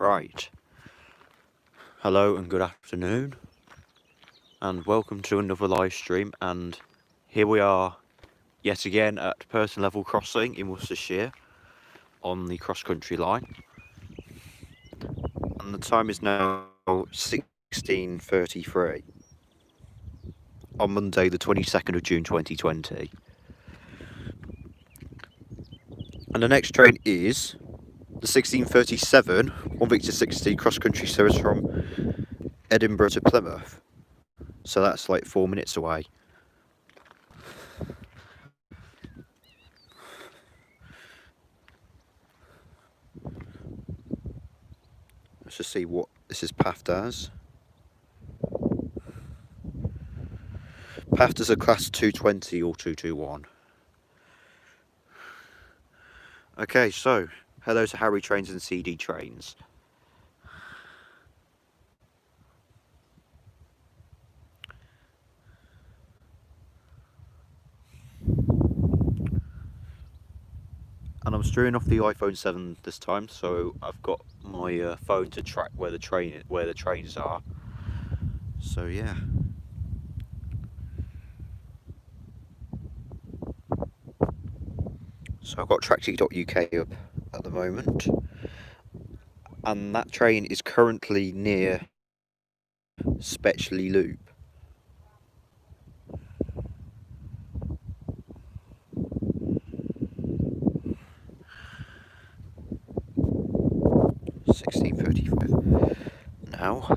Right. Hello and good afternoon, and welcome to another live stream. And here we are yet again at Pirton Level Crossing in Worcestershire on the cross-country line. And the time is now 16:33 on Monday, the 22nd of June 2020. And the next train is the 16:37 1 Victor 60 cross-country service from Edinburgh to Plymouth. So that's like 4 minutes away. Let's just see what this is pathed as. Pathed as a class 220 or 221. Okay, so hello to Harry Trains and CD Trains. And I'm streaming off the iPhone 7 this time, so I've got my phone to track where the trains are. So yeah. So I've got trackty.uk up at the moment, and that train is currently near Spetchley Loop. Now,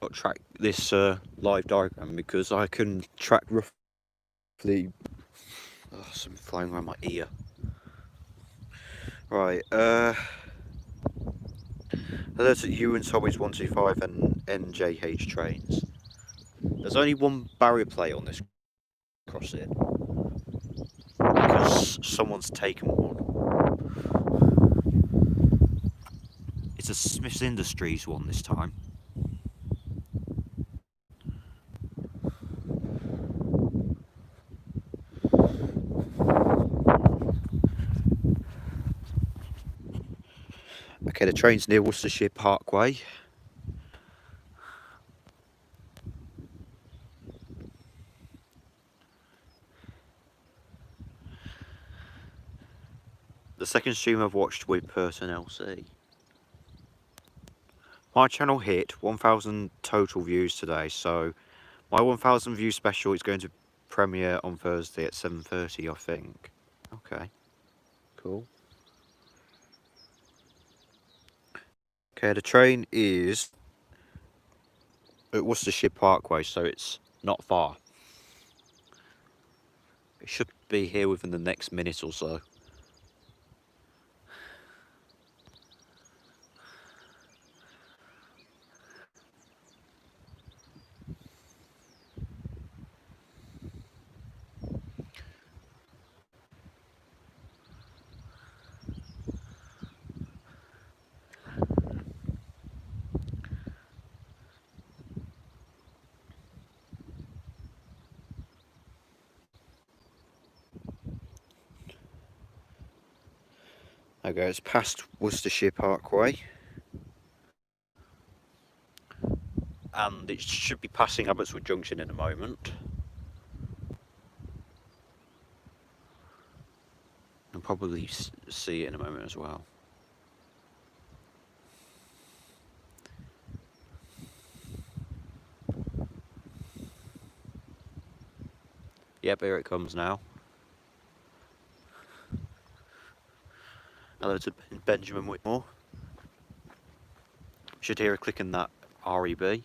I'll track this live diagram because I can track roughly. Oh, something flying around my ear. Right, hello to you and Tommy's 125 and NJH trains. There's only one barrier plate on this crossing because someone's taken one. It's a Smiths Industries one this time. Okay, the train's near Worcestershire Parkway. The second stream I've watched with Pirton LC. My channel hit 1,000 total views today, so my 1,000 view special is going to premiere on Thursday at 7:30, I think. Okay, cool. Okay, the train is at Worcestershire Parkway, so it's not far. It should be here within the next minute or so. Okay, it's past Worcestershire Parkway. And it should be passing Abbotswood Junction in a moment. You'll probably see it in a moment as well. Yep, here it comes now. Hello to Benjamin Whitmore. Should hear a click in that REB.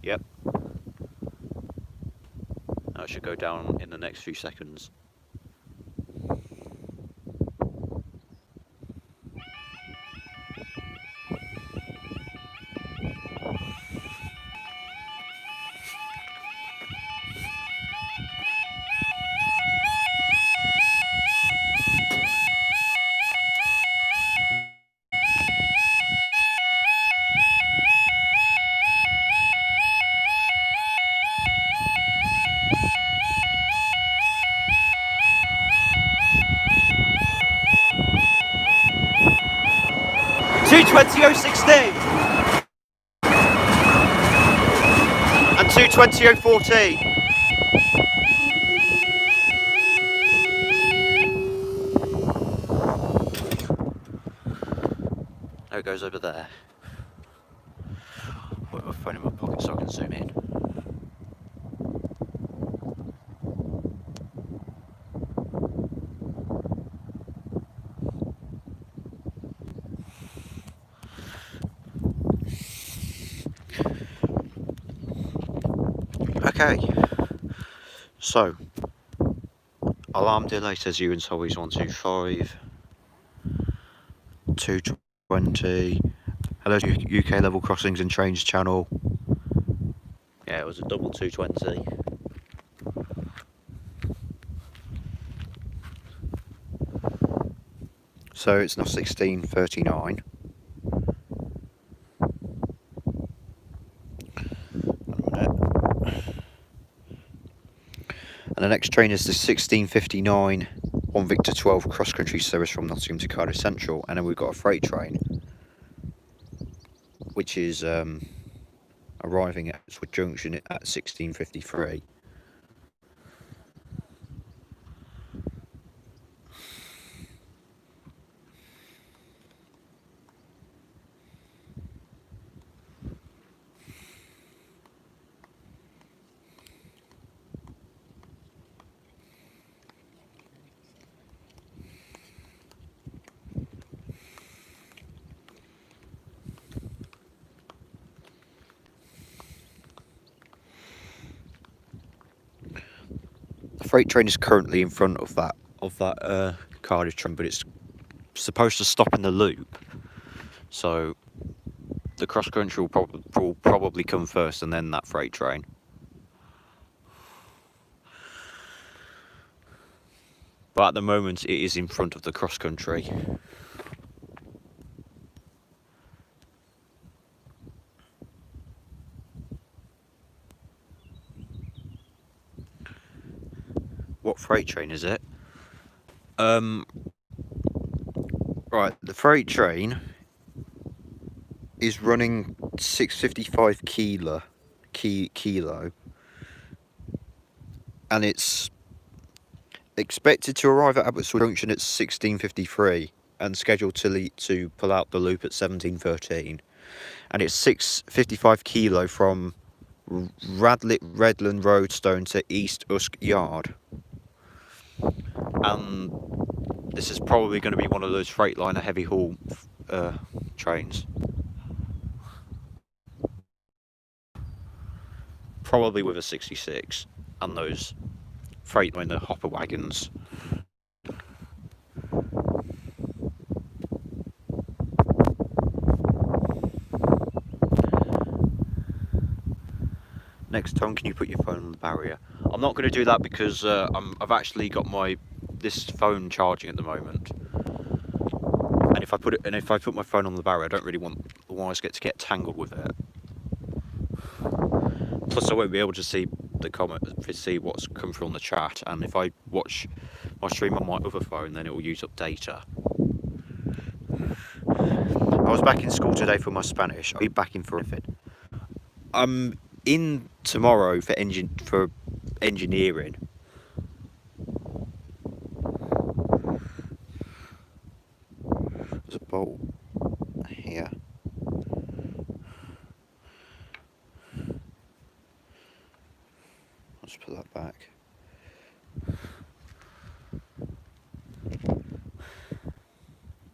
Yep. That should go down in the next few seconds. 220.016 and 220.014. There it goes over there. Put my phone in my pocket so I can zoom in. Okay, so alarm delay says you and Solly's 125, 220. Hello, UK level crossings and trains channel. Yeah, it was a double 220. So it's now 16:39. And the next train is the 16:59 on Victor 12 cross-country service from Nottingham to Cardiff Central, and then we've got a freight train which is arriving at Ipswich Junction at 16:53. The freight train is currently in front of that Cardiff train, but it's supposed to stop in the loop, so the cross country will probably come first, and then that freight train. But at the moment, it is in front of the cross country. What freight train is it? Right, the freight train is running 655 kilo, and it's expected to arrive at Ipswich Junction at 16:53 and scheduled to pull out the loop at 17:13, and it's 655 kilo from Redland Roadstone to East Usk Yard. And this is probably going to be one of those Freightliner heavy haul trains. Probably with a 66 and those Freightliner hopper wagons. Next time, can you put your phone on the barrier? I'm not going to do that because I've actually got this phone charging at the moment, and if I put my phone on the barrier, I don't really want the wires to get tangled with it. Plus, I won't be able to see the see what's come through on the chat, and if I watch my stream on my other phone, then it will use up data. I was back in school today for my Spanish. I'll be back in for a bit. I'm in tomorrow for engineering. There's a bolt here. I'll just put that back.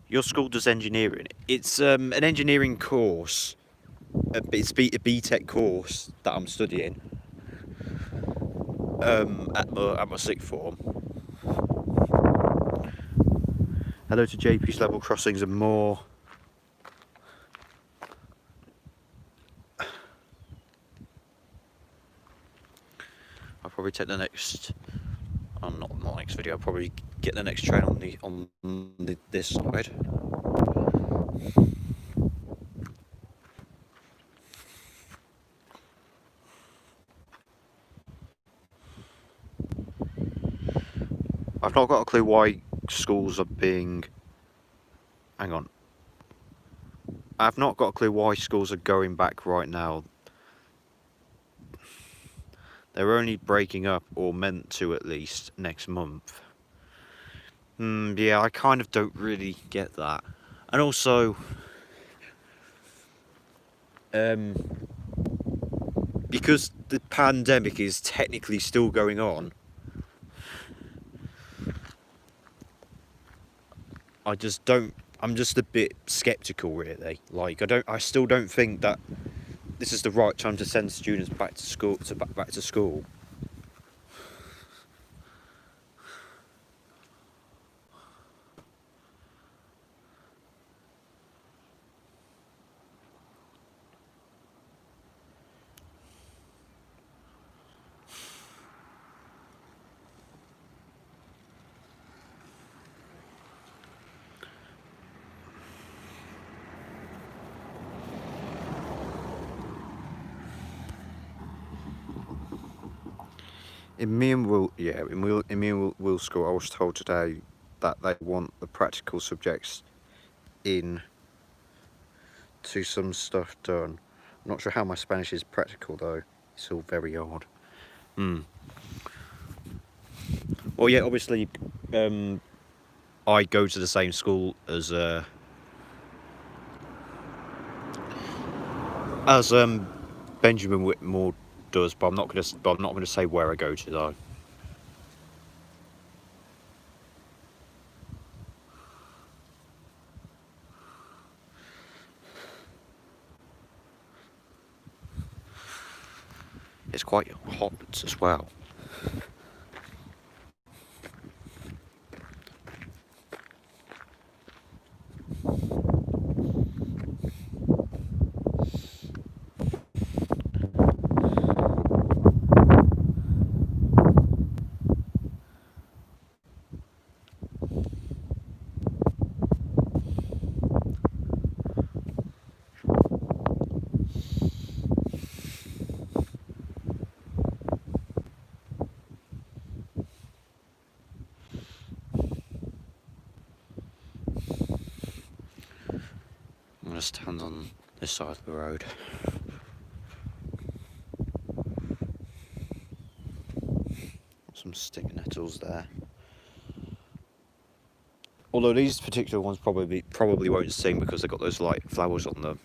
Your school does engineering. It's an engineering course. It's a BTEC course that I'm studying at my sixth form. Hello to JP's level crossings and more. I'll probably take the next. Not the next video. I'll probably get the next train on this side. I've not got a clue why schools are being... Hang on. I've not got a clue why schools are going back right now. They're only breaking up, or meant to at least, next month. Yeah, I kind of don't really get that. And also, because the pandemic is technically still going on, I'm just a bit skeptical, really. Like, I still don't think that this is the right time to send students back to school, back to school. In me and Will's school, I was told today that they want the practical subjects in to some stuff done. I'm not sure how my Spanish is practical though. It's all very odd. Well, yeah, obviously, I go to the same school as Benjamin Whitmore does, but I'm not gonna say where I go to though. It's quite hot as well. I'm gonna stand on this side of the road. Some stick nettles there. Although these particular ones probably won't sing because they've got those light flowers on them.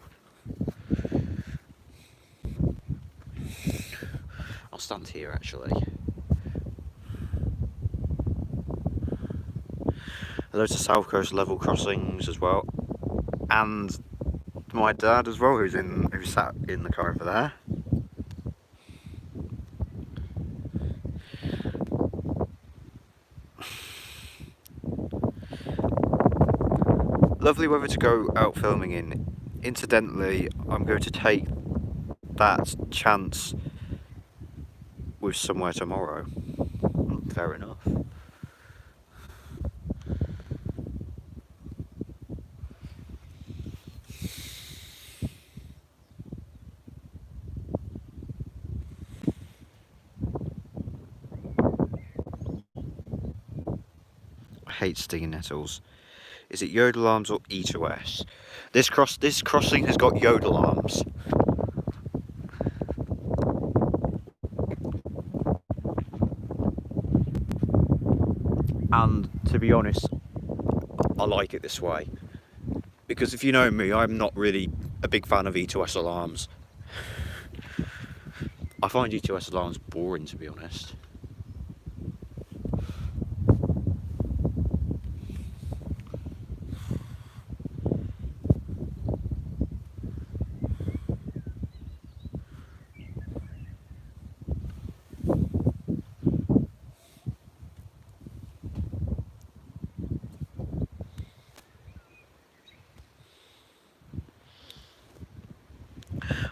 I'll stand here actually. Hello to South Coast level crossings as well, and my dad as well, who's sat in the car over there. Lovely weather to go out filming in. Incidentally, I'm going to take that chance with somewhere tomorrow. Fair enough. I hate stinging nettles. Is it yodel arms or E2S? This crossing has got yodel arms. And to be honest, I like it this way. Because if you know me, I'm not really a big fan of E2S alarms. I find E2S alarms boring, to be honest.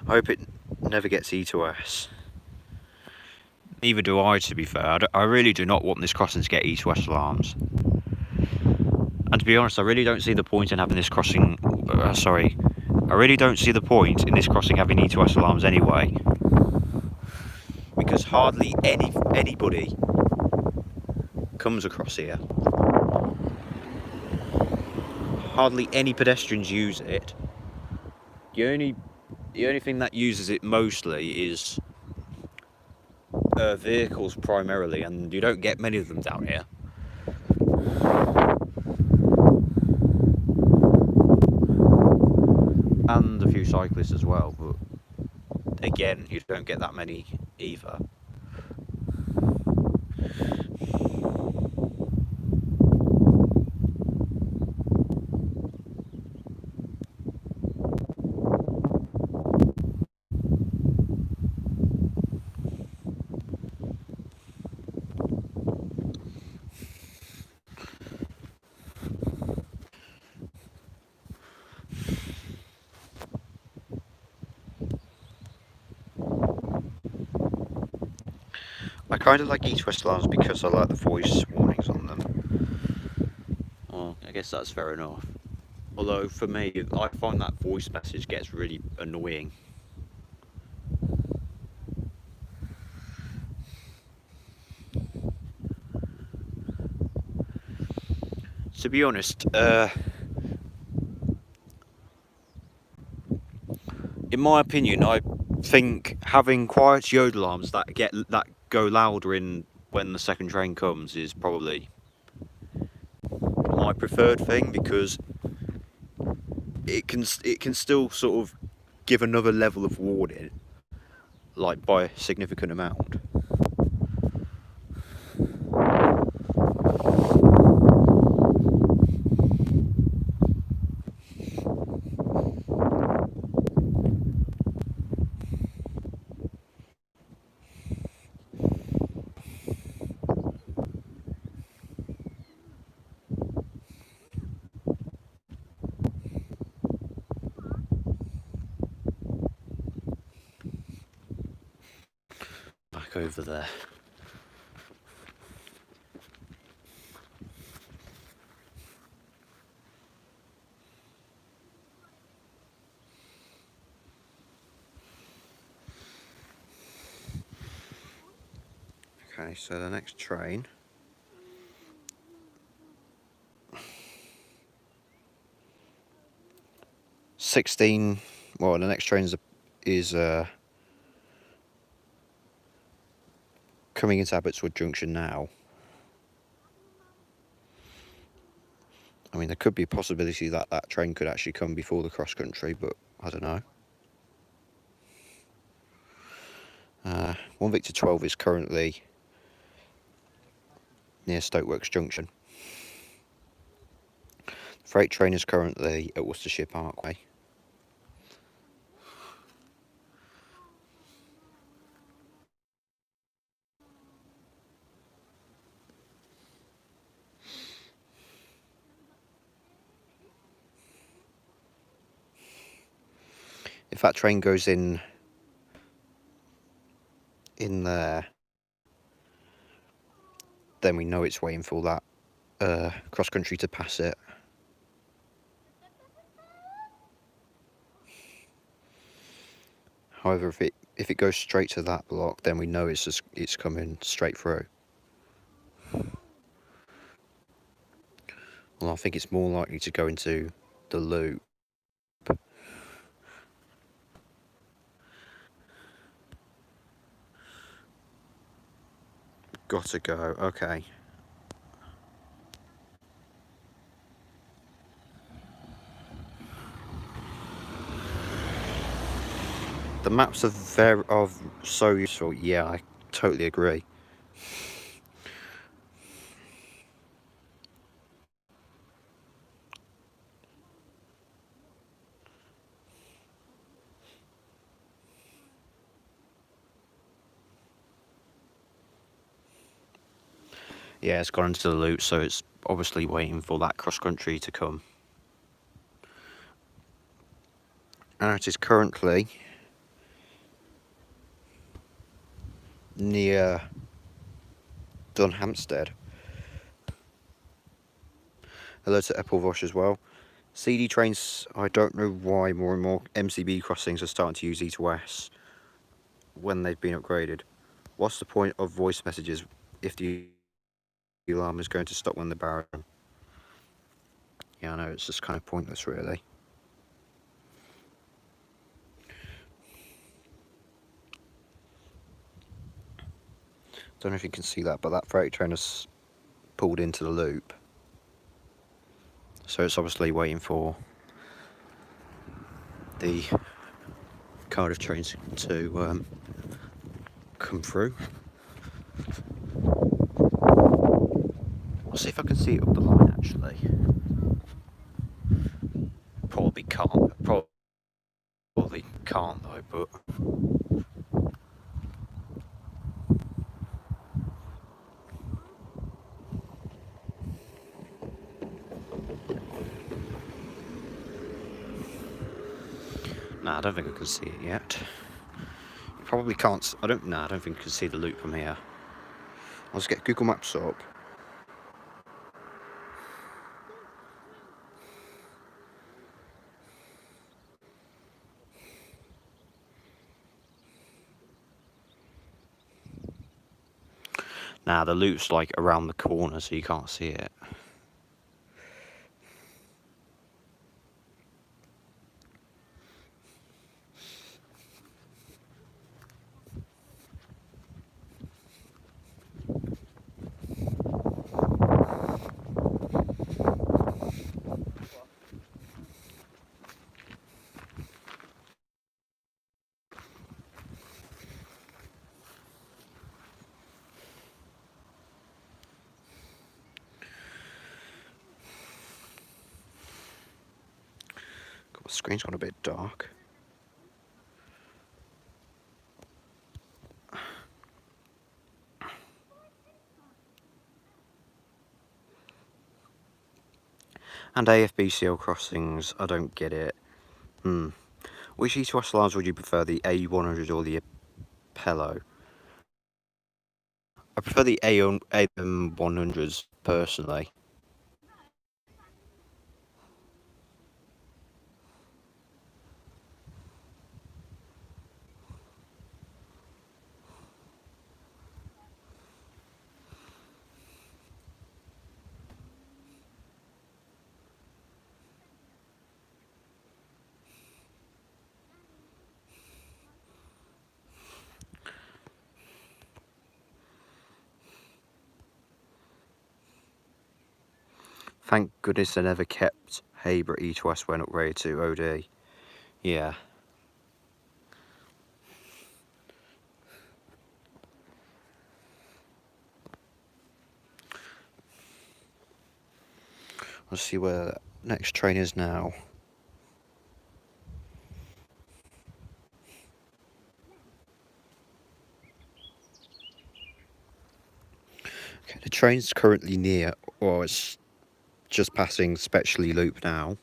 I hope it never gets E2S. Neither do I, to be fair. I really do not want this crossing to get E2S alarms. And to be honest, I really don't see the point in having this crossing... I really don't see the point in this crossing having E2S alarms anyway. Because hardly anybody comes across here. Hardly any pedestrians use it. The only thing that uses it mostly is vehicles primarily, and you don't get many of them down here. And a few cyclists as well, but again, you don't get that many either. I kind of like east-west alarms because I like the voice warnings on them. Well, I guess that's fair enough. Although for me, I find that voice message gets really annoying. To be honest, in my opinion, I think having quiet yodel alarms that go louder in when the second train comes is probably my preferred thing, because it can still sort of give another level of warning, like by a significant amount. Back over there. Okay, so the next train well, the next train is coming into Abbotswood Junction now. I mean, there could be a possibility that that train could actually come before the cross country, but I don't know. 1 Victor 12 is currently near Stokeworks Junction. The freight train is currently at Worcestershire Parkway. If that train goes in there, then we know it's waiting for that cross country to pass it. However, if it goes straight to that block, then we know it's coming straight through. Well, I think it's more likely to go into the loop. Gotta go, okay. The maps are so useful, yeah, I totally agree. Yeah, it's gone into the loop, so it's obviously waiting for that cross country to come. And it is currently near Dunhampstead. Hello to Epplevosh as well. CD trains, I don't know why more and more MCB crossings are starting to use E2S when they've been upgraded. What's the point of voice messages if the alarm is going to stop when the barrier? Yeah, I know, it's just kind of pointless really. Don't know if you can see that, but that freight trainer's pulled into the loop. So it's obviously waiting for the Cardiff trains to come through. I'll see if I can see it up the line actually. Probably can't. Probably can't though, but nah, I don't think I can see it yet. You probably can't. I don't think I can see the loop from here. I'll just get Google Maps up. Nah, the loop's like around the corner, so you can't see it. God, the screen's gone a bit dark. And AFBCL crossings, I don't get it. Which East West lines would you prefer, the A100 or the Apello? I prefer the AM100s personally. Thank goodness they never kept Haber at East West when upgraded to OD. Yeah. Let's see where the next train is now. Okay, the train's currently near, or it's just passing Spetchley Loop now.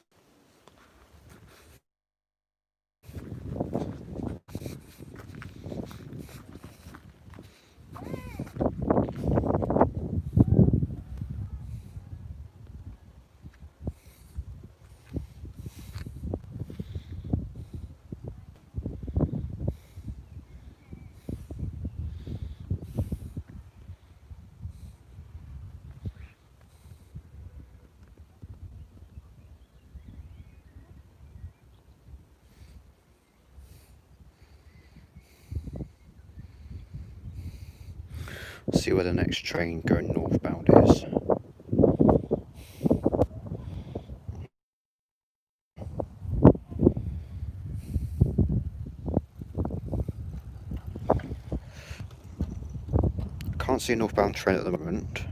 See where the next train going northbound is. Can't see a northbound train at the moment.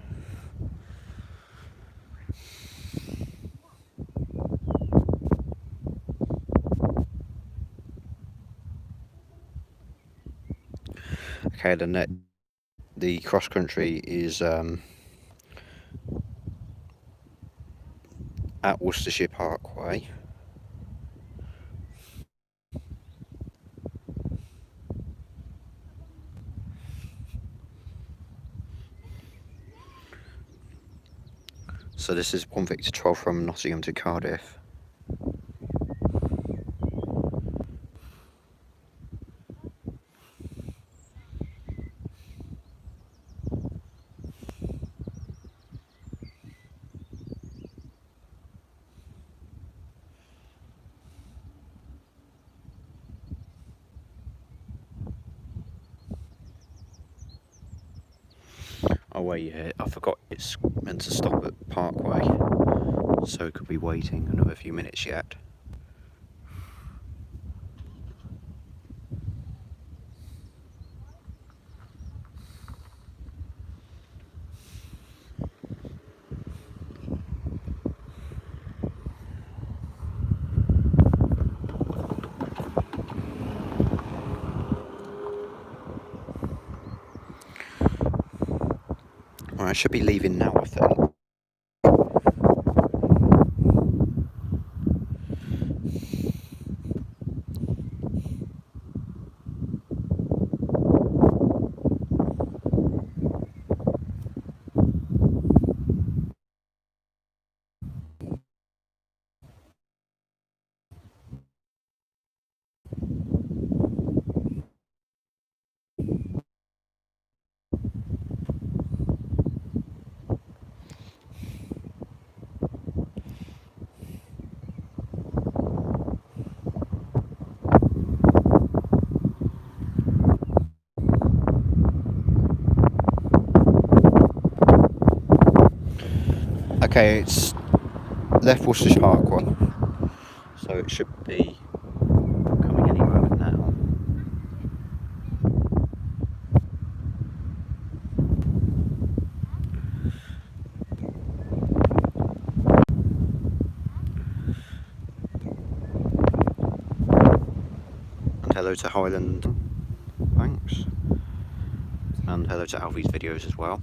Okay, the cross country is at Worcestershire Parkway. So this is 1 Victor 12 from Nottingham to Cardiff. Oh wait, yeah, I forgot it's meant to stop at Parkway, so it could be waiting another few minutes yet. Well, I should be leaving now, I think. Okay, it's left Worcestershire Parkway, so it should be coming any moment now. And hello to Highland, thanks. And hello to Alfie's videos as well.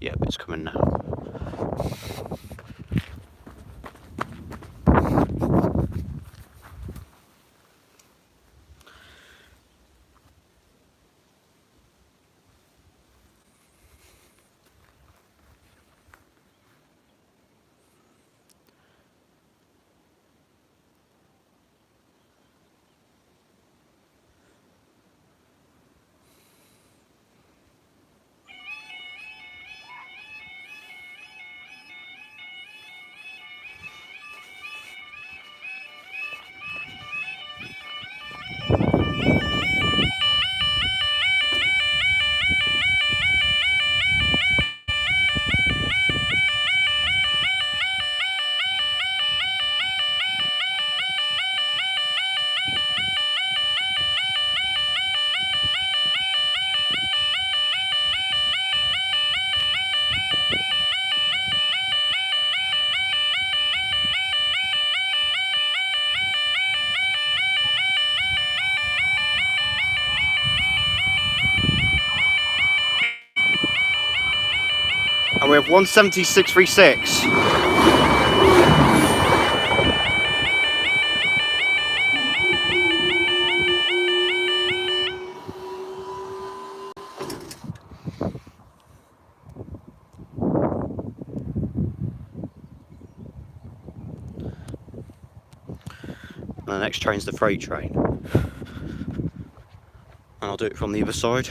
Yep, it's coming now. And we have 176.36. And the next train's the freight train. And I'll do it from the other side.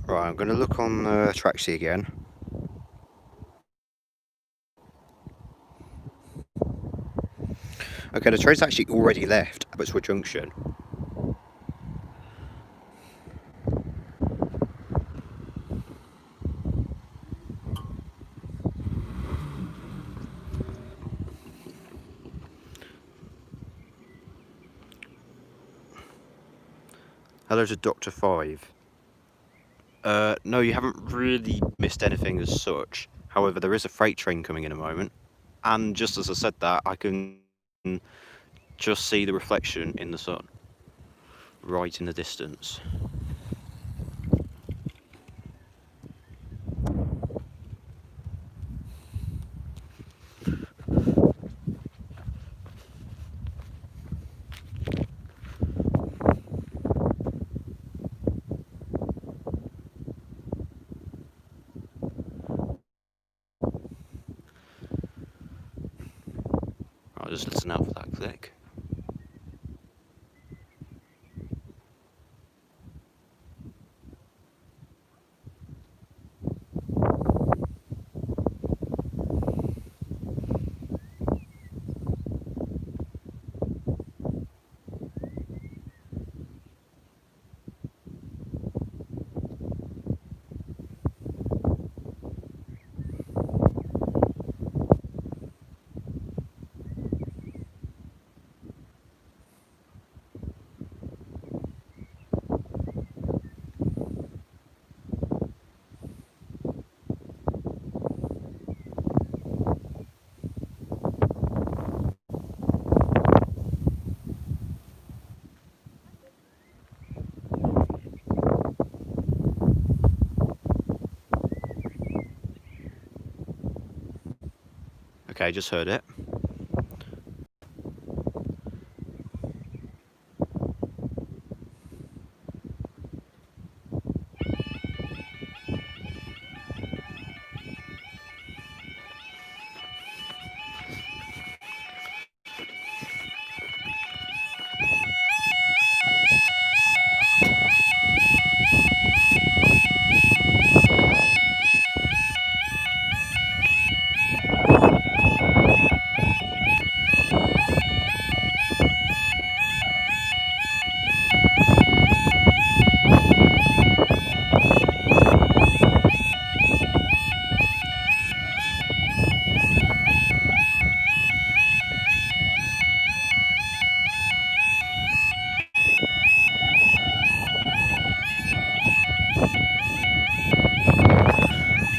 Right, I'm going to look on Traxi again. Okay, the train's actually already left Abbotswood Junction. Hello to Dr. 5. No, you haven't really missed anything as such. However, there is a freight train coming in a moment. And just as I said that, I can just see the reflection in the sun. Right in the distance. Just listen out for that click. Okay, just heard it.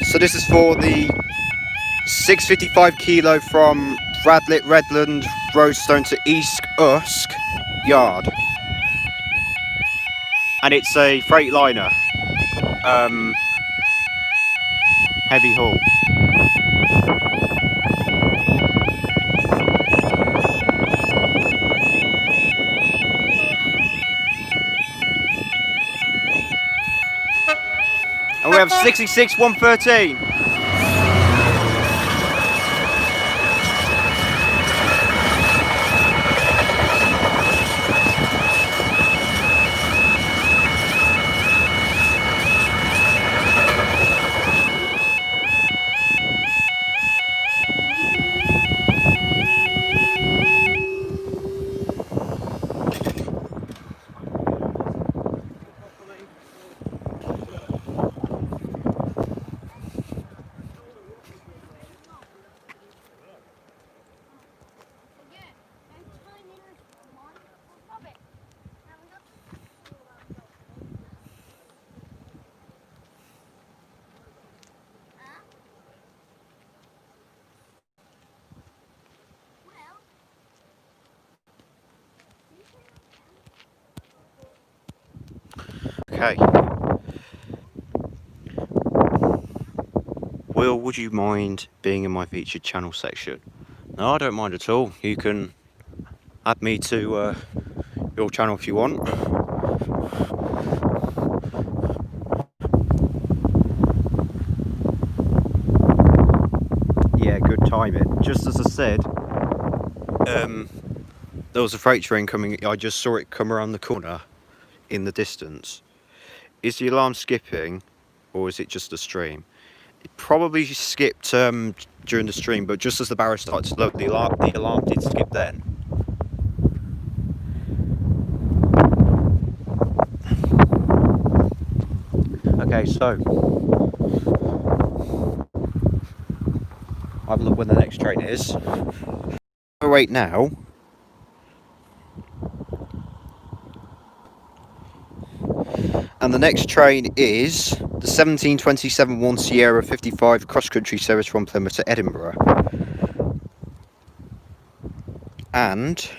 So this is for the 655 kilo from Bradlett Redland Roadstone to East Usk Yard, and it's a Freightliner, heavy haul. And we have 66 113. Okay. Will, would you mind being in my featured channel section? No, I don't mind at all. You can add me to your channel if you want. Yeah, good timing. Just as I said, there was a freight train coming. I just saw it come around the corner in the distance. Is the alarm skipping, or is it just a stream? It probably skipped during the stream, but just as the barrow started to load, the alarm did skip then. Okay, so have a look when the next train is. Right now. And the next train is the 1727 1 Sierra 55 cross-country service from Plymouth to Edinburgh. And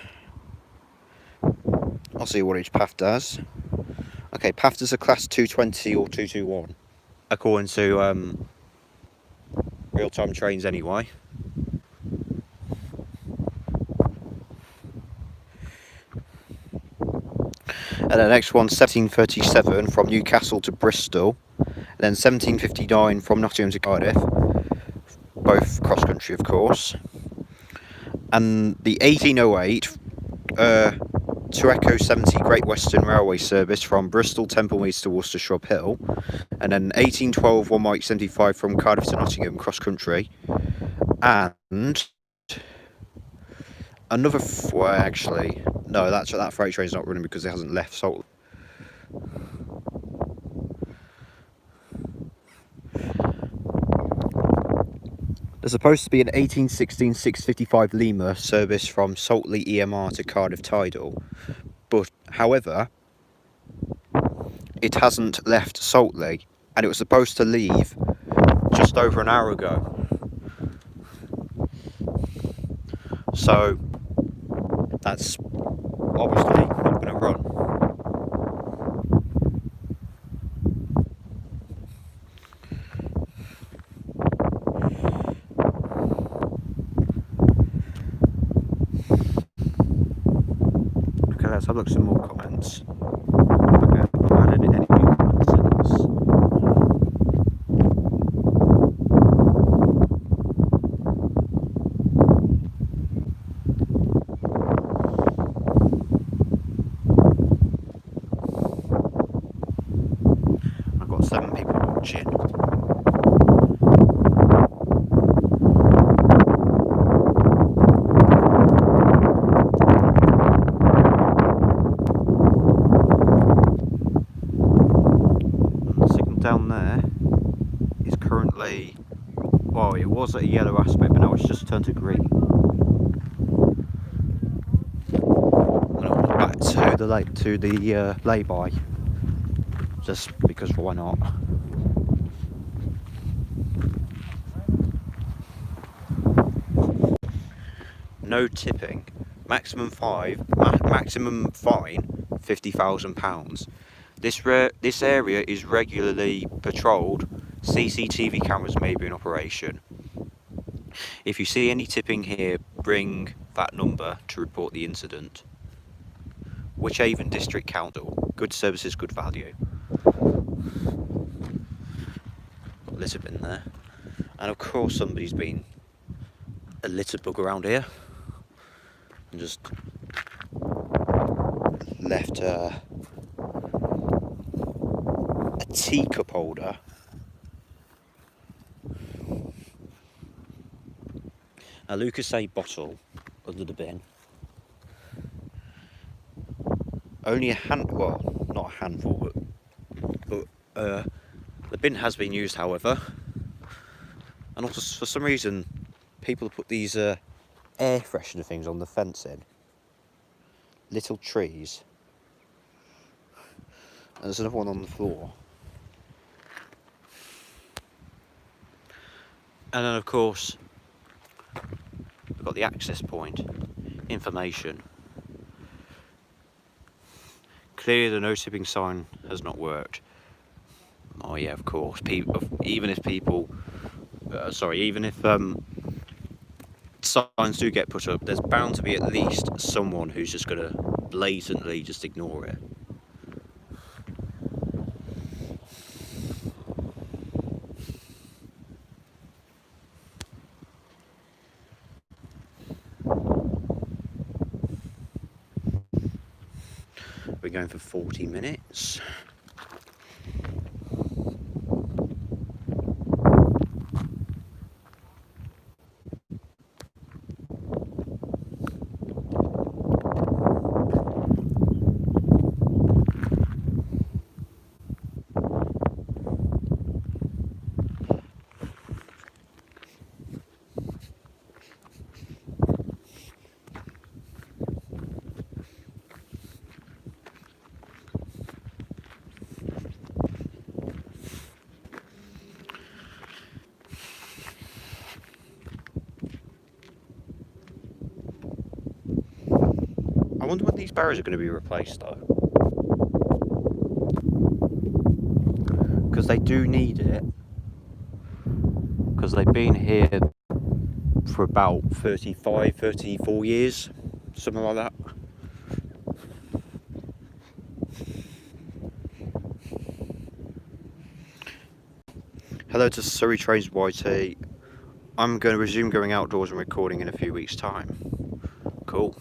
I'll see what each path does. Okay, path does a class 220 or 221, according to real-time trains anyway. And the next one, 1737 from Newcastle to Bristol, and then 1759 from Nottingham to Cardiff, both cross country of course. And the 1808 to Echo 70 Great Western Railway service from Bristol Templemeads to Worcestershire uphill, and then 1812 1 Mike 75 from Cardiff to Nottingham cross country, and another well, actually no, that freight train's not running because it hasn't left Salt. There's supposed to be an 1816 655 Lima service from Saltley EMR to Cardiff Tidal, but however it hasn't left Saltley, and it was supposed to leave just over an hour ago. So that's obviously not going to run. Okay, let's have a look at some more comments. Okay, I've not added any new comments since. I've got 7 people watching. Down there is currently, well, it was at a yellow aspect, but now it's just turned to green. And I'll go back to the lay-by, just because why not? No tipping, maximum fine, £50,000. This area is regularly patrolled. CCTV cameras may be in operation. If you see any tipping here, bring that number to report the incident. Wychavon District Council. Good services, good value. Litter bin there. And of course somebody's been a litter bug around here and just left a teacup holder a Lucasade bottle under the bin. Only well, not a handful, but the bin has been used, however. And also, for some reason, people put these air freshener things on the fencing. Little trees. And there's another one on the floor. And then, of course, we've got the access point. Information. Clearly the no tipping sign has not worked. Oh yeah, of course. Even if signs do get put up, there's bound to be at least someone who's just going to blatantly just ignore it. We're going for 40 minutes. I wonder when these barriers are going to be replaced though. Because they do need it. Because they've been here for about 34 years. Something like that. Hello to Surrey Trains YT. I'm going to resume going outdoors and recording in a few weeks' time. Cool.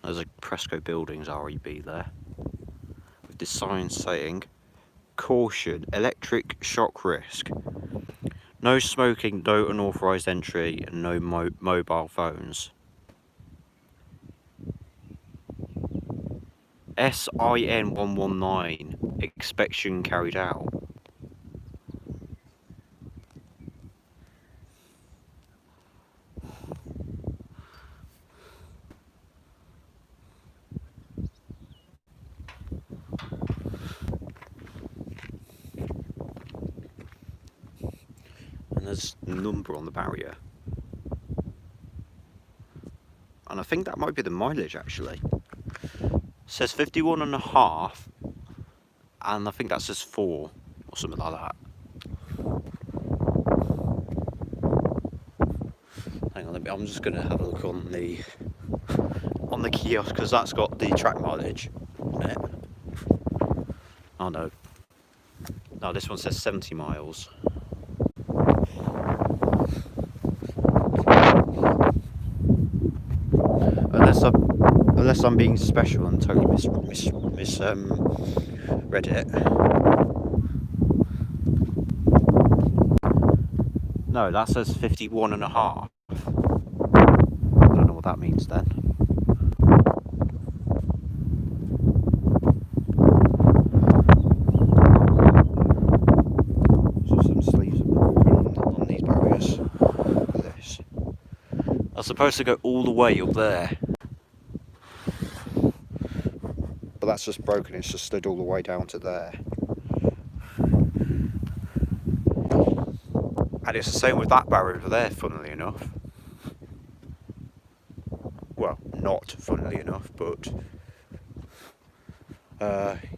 There's a Presco Buildings REB there, with this sign saying, "Caution, electric shock risk. No smoking, no unauthorised entry, and no mobile phones." SIN 119, inspection carried out. And there's a number on the barrier. And I think that might be the mileage actually. It says 51.5, and I think that says 4 or something like that. Hang on, I'm just going to have a look on the kiosk, because that's got the track mileage on it. Oh no. No, this one says 70 miles. Unless I'm being special and totally read it. No, that says 51.5. I don't know what that means then. So some sleeves on these barriers. Look at this. I'm supposed to go all the way up there. But that's just broken, it's just slid all the way down to there. And it's the same with that barrier over there, funnily enough. Well, not funnily enough, but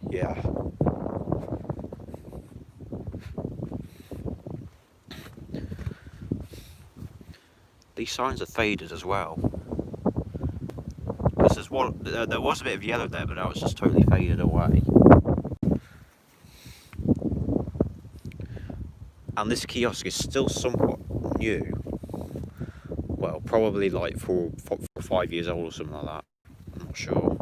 yeah. These signs are faded as well. Because there's one, there was a bit of yellow there, but now it's just totally faded away. And this kiosk is still somewhat new. Well, probably like 4 or 5 years old or something like that. I'm not sure.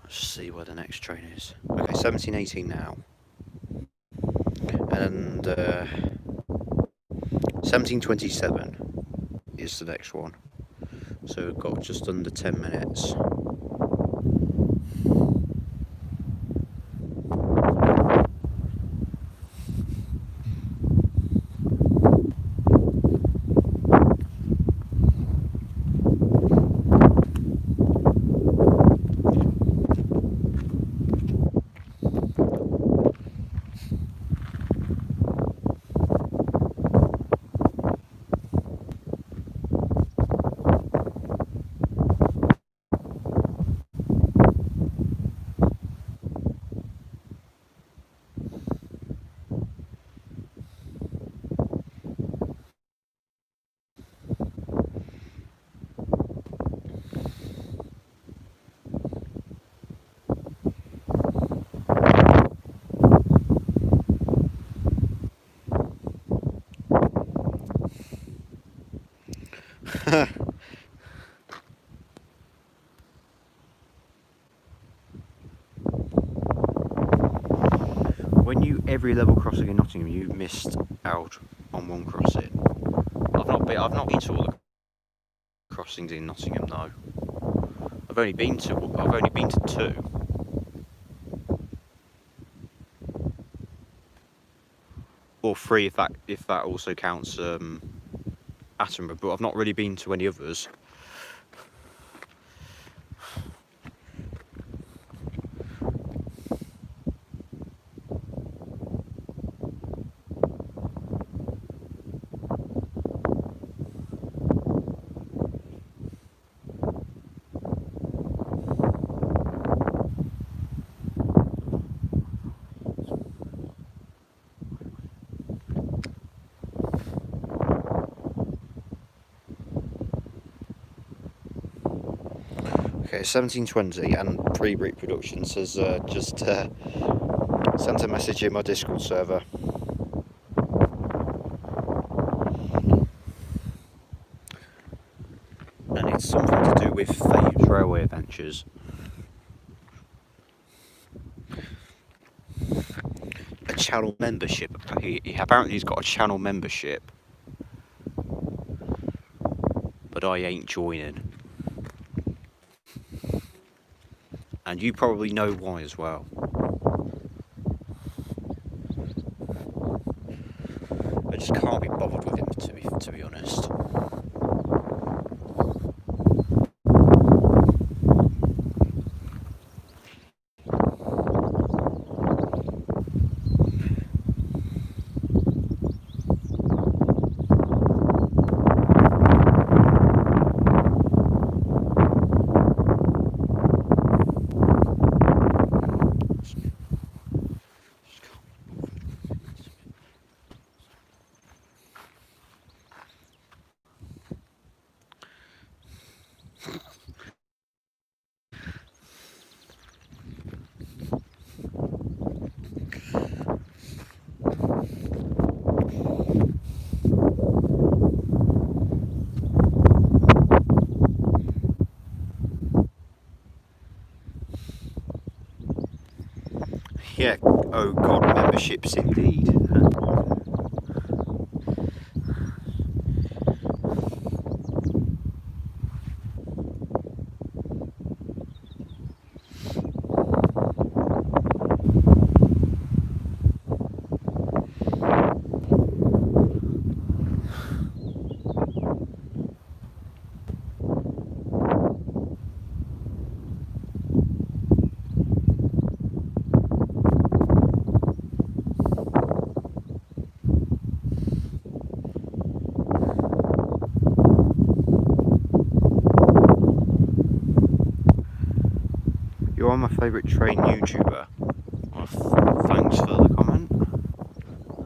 See where the next train is. Okay, 17:18 now, and 17:27 is the next one. So we've got just under 10 minutes. When you every level crossing in Nottingham, you missed out on one crossing. I've not been to all the crossings in Nottingham though. I've only been to two. Or three if that also counts Attenborough, but I've not really been to any others. Okay, 1720 and Pre-Brick Productions has just sent a message in my Discord server. And it's something to do with Fave's Railway Adventures. A channel membership. Apparently he's got a channel membership. But I ain't joining. And you probably know why as well. I just can't be bothered with him, to be honest. Yeah, oh god, memberships indeed. You are my favourite train YouTuber. Well, thanks for the comment.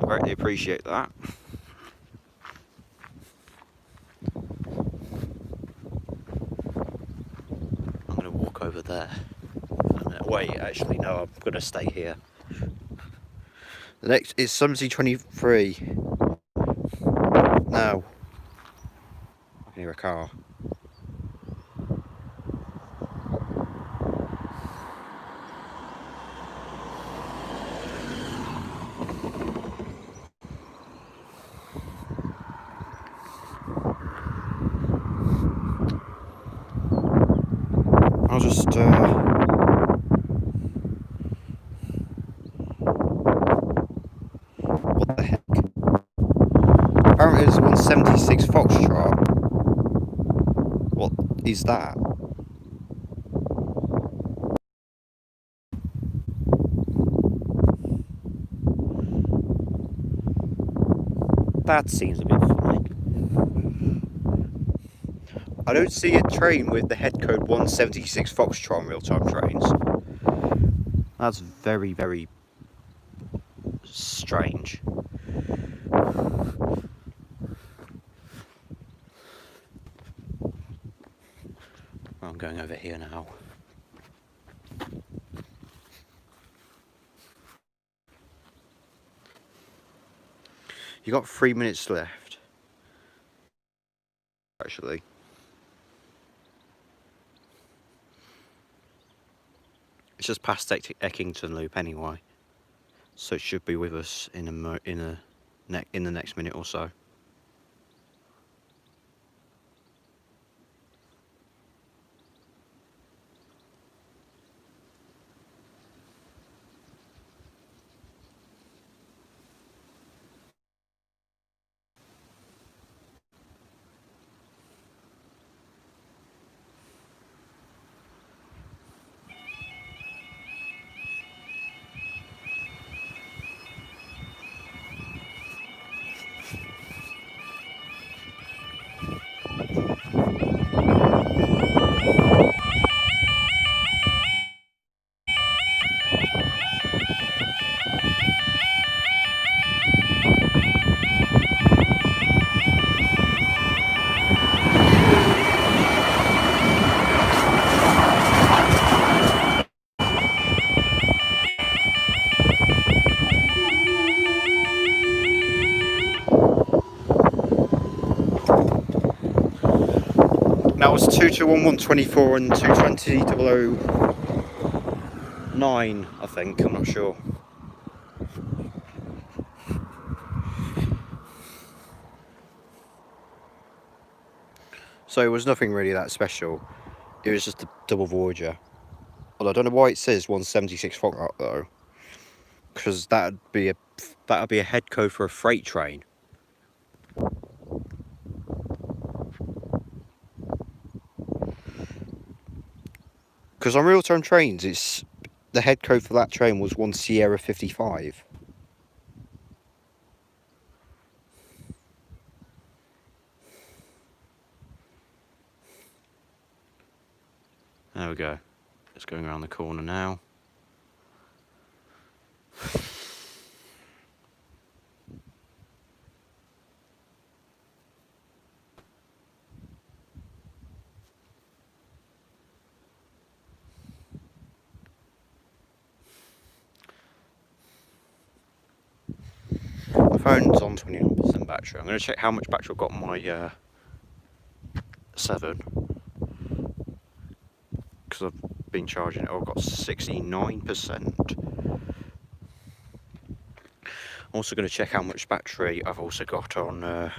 I greatly appreciate that. I'm going to walk over there. Wait, actually, no, I'm going to stay here. The next is 1723. Now, I can hear a car. I'll just what the heck? Apparently it's 176 Foxtrot. What is that? That seems a bit funny. I don't see a train with the head code 176 Foxtrot on real-time trains. That's very, very strange. I'm going over here now. You got 3 minutes left. Actually. It's just past Eckington Loop anyway. so it should be with us in the next minute or so. That was 221124 and 220009, I think, I'm not sure. So it was nothing really that special. It was just a double Voyager. Well, I don't know why it says 176 Foxtrot though, because that'd be a head code for a freight train. Because on real-time trains, the head code for that train was 1 Sierra 55. There we go. It's going around the corner now. My phone's on 29% battery. I'm going to check how much battery I've got on my 7. Because I've been charging it. I've got 69%. I'm also going to check how much battery I've also got on...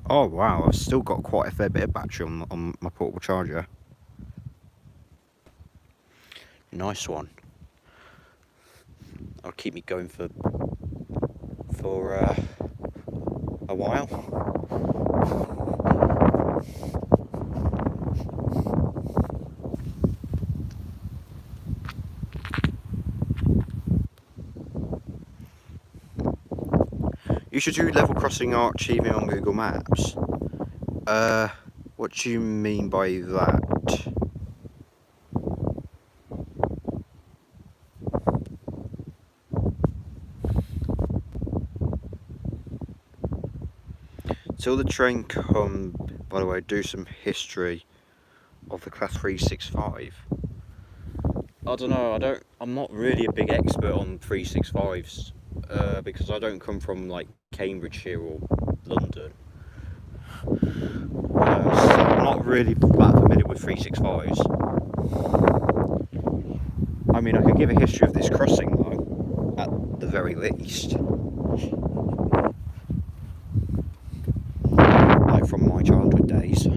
Oh wow, I've still got quite a fair bit of battery on my portable charger. Nice one. That'll keep me going for a while. You should do level crossing arch even on Google Maps. What do you mean by that? Till the train come, by the way, do some history of the Class 365. I don't know, I'm not really a big expert on 365s, because I don't come from like Cambridgeshire or London. So I'm not really that familiar with 365s. I mean, I could give a history of this crossing though, at the very least. Like from my childhood days.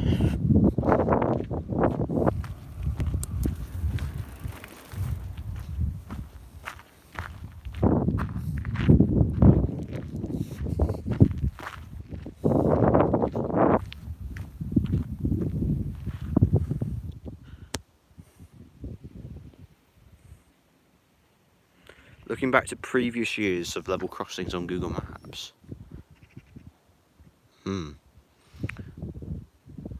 Looking back to previous years of level crossings on Google Maps. I'm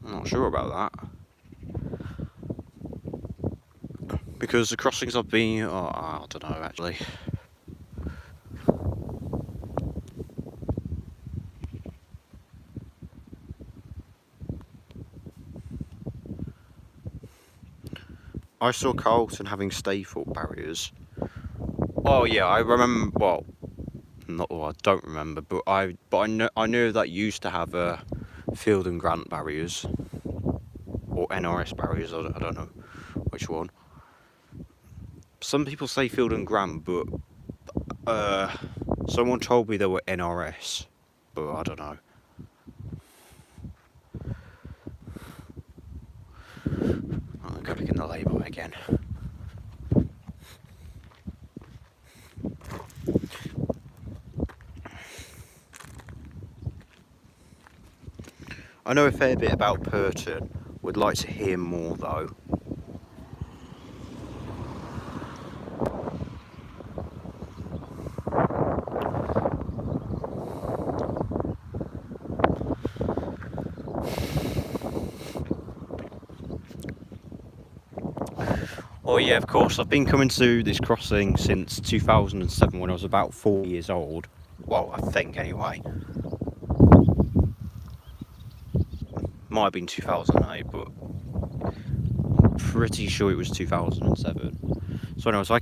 not sure about that. Because the crossings I've been... Oh, I don't know actually. I saw Carlton having stay-fault barriers. Oh yeah, I remember. Well, I don't remember, but I knew that used to have field and grant barriers or NRS barriers. I don't know which one. some people say Field and Grant, but someone told me they were NRS, but I don't know. I'll go back in the lay-by again. I know a fair bit about Pirton. Would like to hear more though. Oh yeah, of course. I've been coming to this crossing since 2007 when I was about 4 years old. Well, I think anyway. Might have been 2008, but I'm pretty sure it was 2007. So anyways, I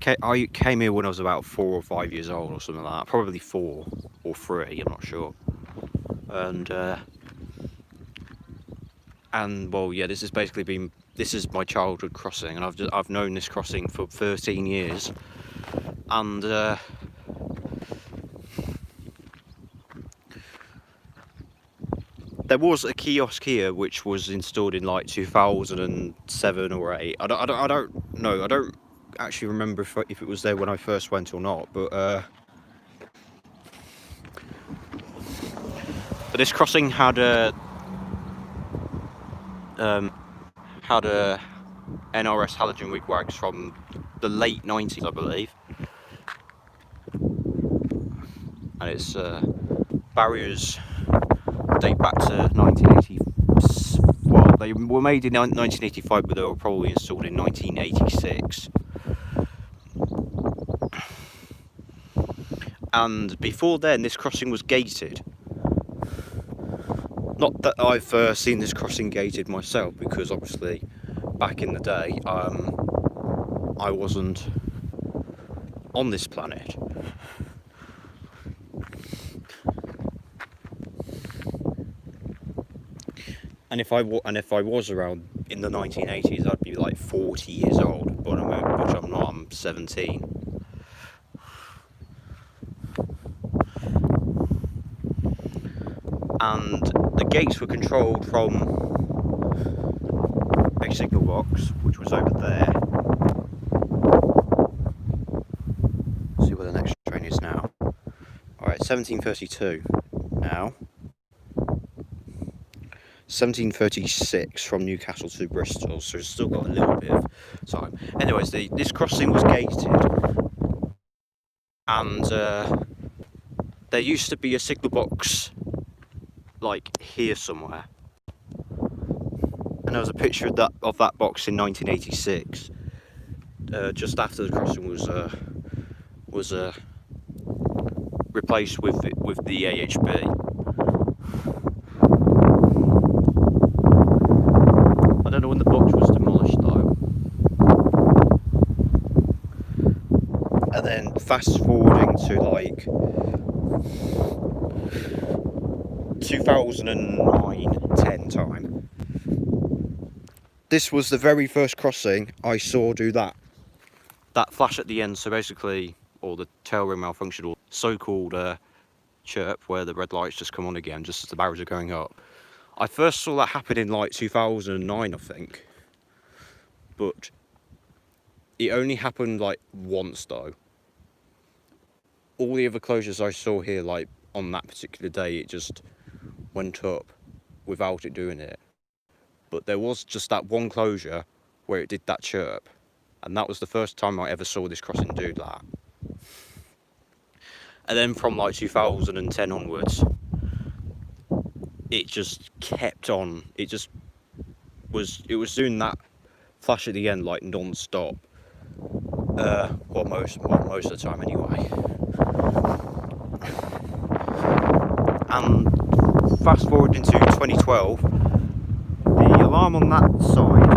came here when I was about 4 or 5 years old or something like that. Probably 4 or 3, I'm not sure. And well, yeah, this is my childhood crossing, and I've known this crossing for 13 years, and there was a kiosk here which was installed in like 2007 or 8. I don't know. I don't actually remember if it was there when I first went or not, but this crossing had a NRS halogen wigwags from the late 90s, I believe, and its barriers date back to 1980. Well, they were made in 1985, but they were probably installed in 1986. And before then, this crossing was gated. Not that I've seen this crossing gated myself, because obviously back in the day I wasn't on this planet. And if I was around in the 1980s, I'd be like 40 years old, but which I'm not. I'm 17. And the gates were controlled from a signal box, which was over there. Let's see where the next train is now. Alright, 1732 now. 1736 from Newcastle to Bristol, so it's still got a little bit of time. Anyways, this crossing was gated, and there used to be a signal box like here somewhere, and there was a picture of that box in 1986, just after the crossing was replaced with the AHB. I don't know when the box was demolished though. And then fast forwarding to like 2009-10 time. This was the very first crossing I saw do that flash at the end. So basically, or the tail ring malfunction, or so-called chirp, where the red lights just come on again just as the barriers are going up. I first saw that happen in like 2009, I think, but it only happened like once though. All the other closures I saw here, like on that particular day, it just went up without it doing it. But there was just that one closure where it did that chirp, and that was the first time I ever saw this crossing do that. And then from like 2010 onwards, it just kept on. It was doing that flash at the end like non-stop. Most of the time anyway. And fast forward into 2012, the alarm on that side,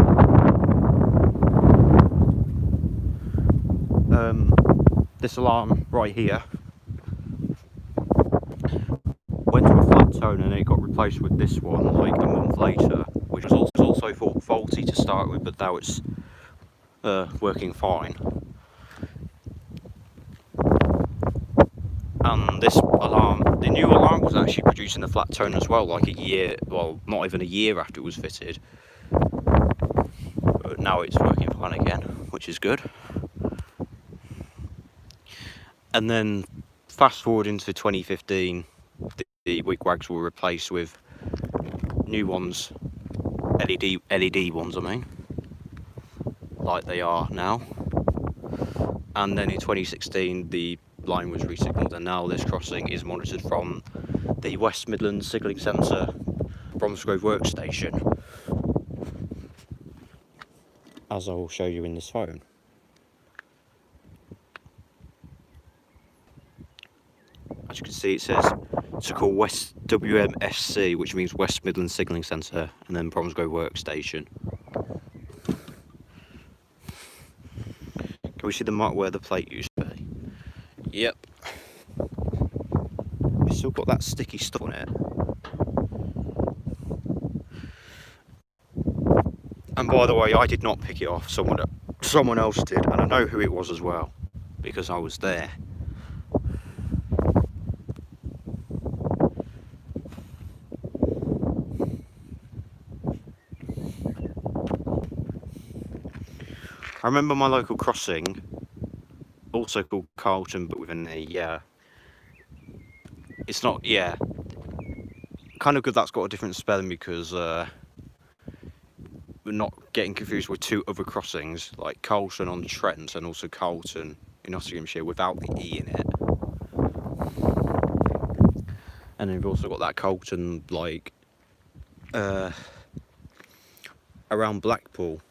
this alarm right here, went to a flat tone, and it got replaced with this one like a month later, which was also faulty to start with, but now it's working fine. and this alarm, the new alarm was actually producing a flat tone as well, like a year, well, not even a year after it was fitted. But now it's working fine again, which is good. And then fast forward into 2015, the wigwags were replaced with new ones, LED ones, I mean, like they are now. And then in 2016 the line was resignalled, and now this crossing is monitored from the West Midlands Signalling Centre Bromsgrove workstation, as I will show you in this phone. As you can see, it says to call West WMSC, which means West Midlands Signalling Centre, and then Bromsgrove workstation. Can we see the mark where the plate used to be? Yep. It's still got that sticky stuff on it. And by the way, I did not pick it off, someone else did, and I know who it was as well, because I was there. I remember my local crossing, also called Carlton, but with an E, yeah. It's not, yeah. Kind of good that's got a different spelling, because we're not getting confused with two other crossings, like Carlton on Trent and also Carlton in Nottinghamshire without the E in it. And then we've also got that Carlton, like, around Blackpool.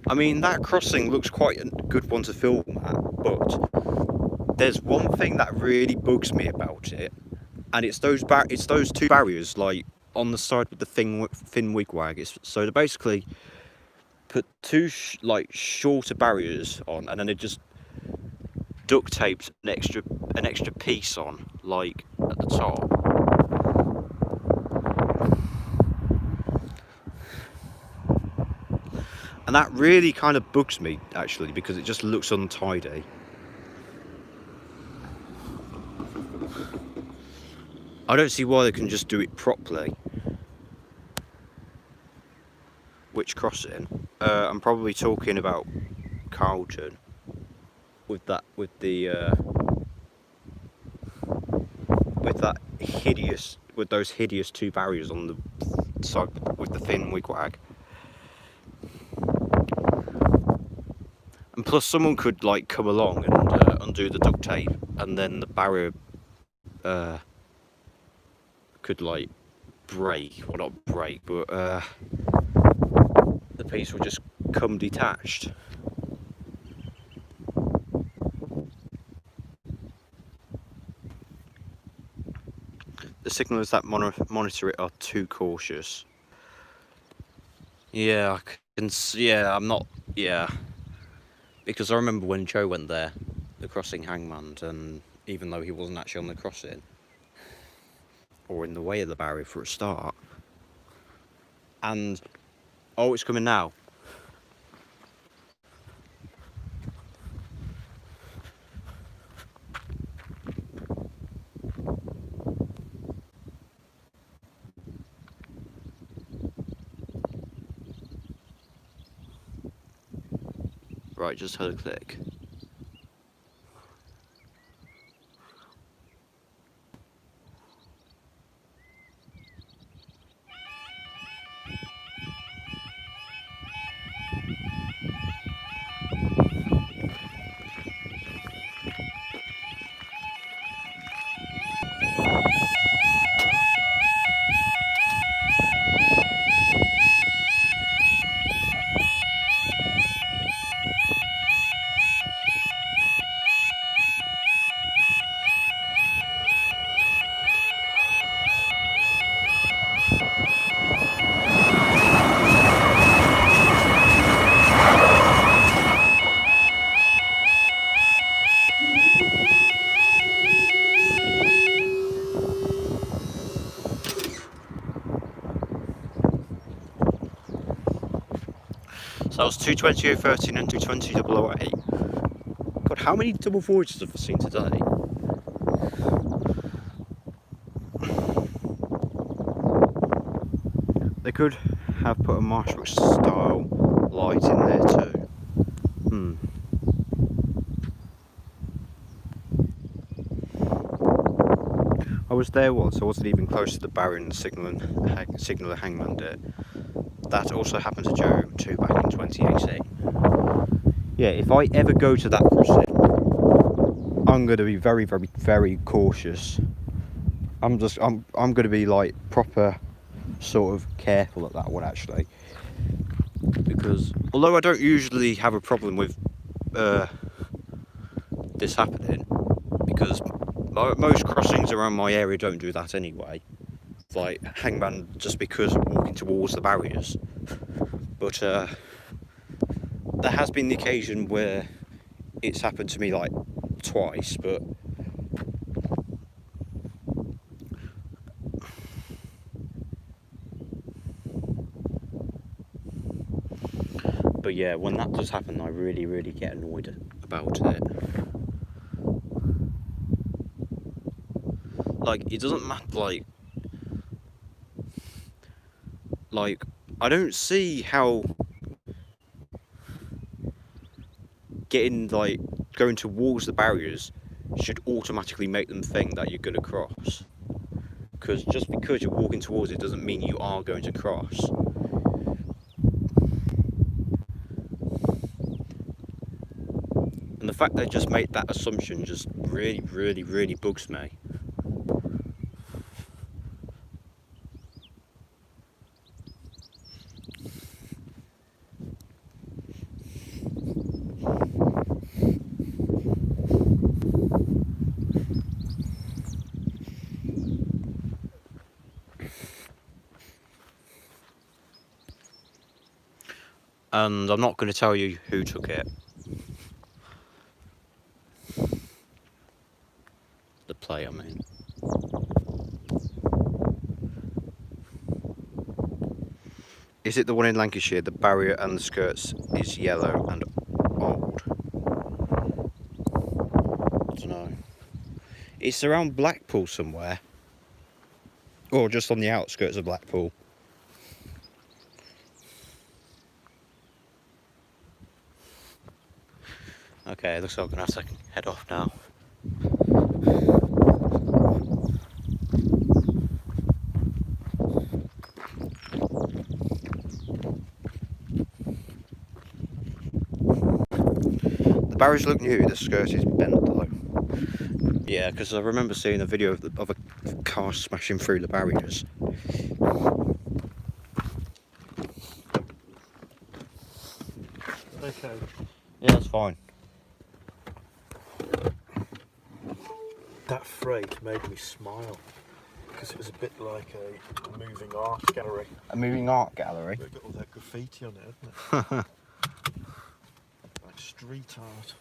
I mean, that crossing looks quite a good one to film at, but there's one thing that really bugs me about it, and it's those two barriers, like on the side with the thin wigwag. So they basically put two shorter barriers on, and then they just duct taped an extra piece on, like at the top. And that really kind of bugs me, actually, because it just looks untidy. I don't see why they can just do it properly. Which crossing? I'm probably talking about Carlton with that those hideous two barriers on the side with the thin wigwag. And plus, someone could like come along and undo the duct tape, and then the barrier could like break, well, not break, but the piece would just come detached. The signallers that monitor it are too cautious. Yeah, I can see, yeah, I'm not, yeah. Because I remember when Joe went there, the crossing hangman, and even though he wasn't actually on the crossing, or in the way of the barrier for a start, and, oh, it's coming now. Right, just heard a click. So that was 220.013 and 220.008. God, how many double voyages have I seen today? They could have put a Marshbrook style light in there too. I was there once, I wasn't even close to the barrier and the signaller hangman did. That also happened to Joe too back in 2018. Yeah, if I ever go to that crossing, I'm going to be very, very, very cautious. I'm going to be like proper sort of careful at that one actually, because although I don't usually have a problem with this happening, because most crossings around my area don't do that anyway, like hangman, just because I'm walking towards the barriers. But there has been the occasion where it's happened to me like twice, but yeah, when that does happen, I really, really get annoyed about it. Like, it doesn't matter, like I don't see how going towards the barriers should automatically make them think that you're going to cross. Because just because you're walking towards it doesn't mean you are going to cross. And the fact they just made that assumption just really, really, really bugs me. And I'm not going to tell you who took it. The play, I mean. Is it the one in Lancashire? The barrier and the skirts is yellow and old. I don't know. It's around Blackpool somewhere. Or just on the outskirts of Blackpool. Okay, looks like I'm going to have to head off now. The barriers look new, the skirt is bent though. Yeah, because I remember seeing a video of a car smashing through the barriers. Okay. Yeah, that's fine. That freight made me smile because it was a bit like a moving art gallery. A moving art gallery? They've got all that graffiti on it, hasn't it? Like street art.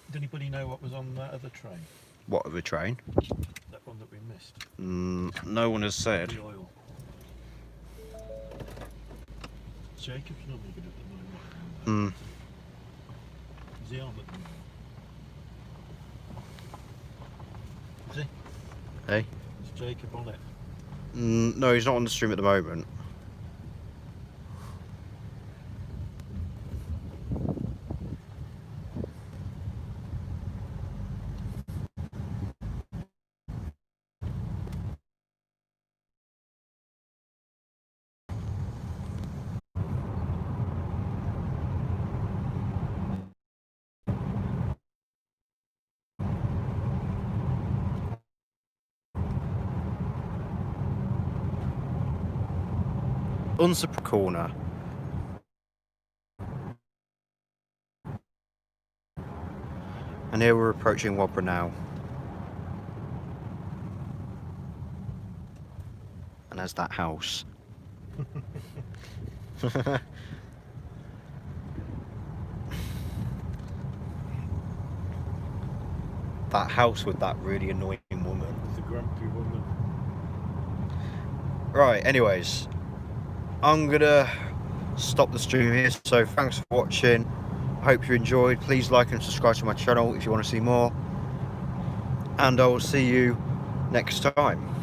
Did anybody know what was on that other train? What, of a train? That one that we missed? No one has said. The oil. Jacob's normally good at the moment. Is he on at the moment? Is he? Hey? Is Jacob on it? No, he's not on the stream at the moment. Unsurprised corner. And here we're approaching Wobra now. And there's that house. That house with that really annoying woman. The grumpy woman. Right, anyways. I'm gonna stop the stream here. So thanks for watching. I hope you enjoyed. Please like and subscribe to my channel if you want to see more. And I will see you next time.